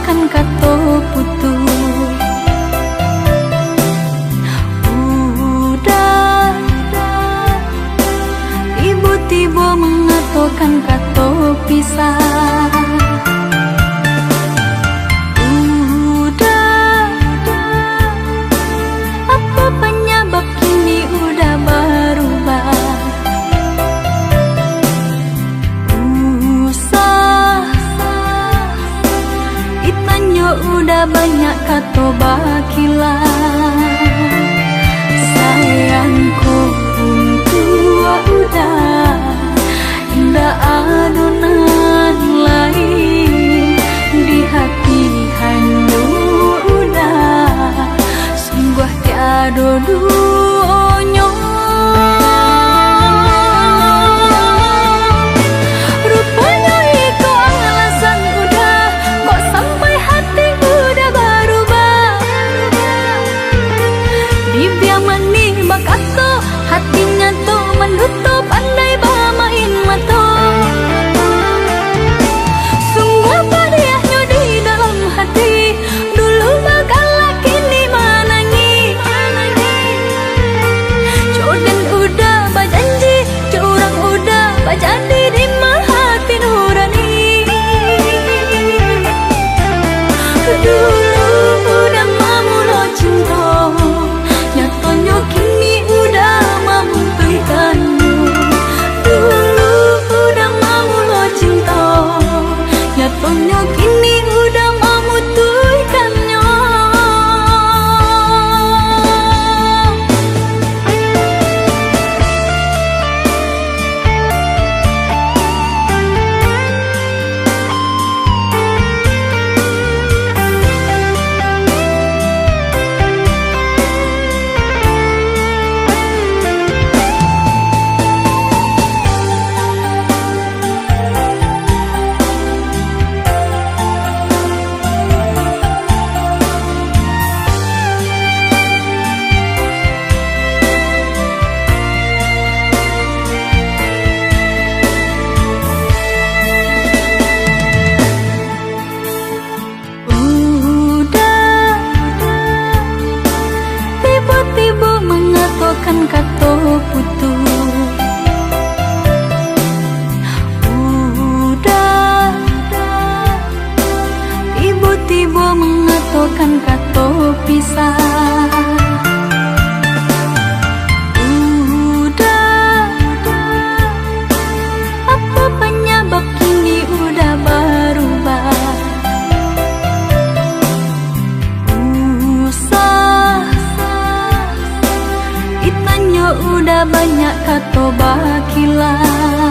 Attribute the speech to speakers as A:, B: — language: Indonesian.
A: kan kato putus. Udah tiba-tiba mengatakan kato pisah. Udah apa penyebab kini udah berubah. Udah banyak kato bakilan. Sayangku tua udah indah adonan lain di hati handu udah sungguh tiada duonyo. Rupanya itu alasan udah kok sampai hati udah berubah. Dibiamani bakato hatinya tuh menutup andai bermain mata. Sungguh padiahnya di dalam hati dulu bakal kini menangi. Jodan udah berjanji, curang udah berjadi di hati nurani. Dulu udah mamulo cinta, nyatanya kini udah memutuskanmu. Dulu udah mamulo cinta, nyatanya kini udah memutuskannya. Tiba-tiba mengatakan kato putus. Udah tiba-tiba mengatakan kato pisah. Udah apa penyebab kini udah berubah. Udah banyak kato bakilan.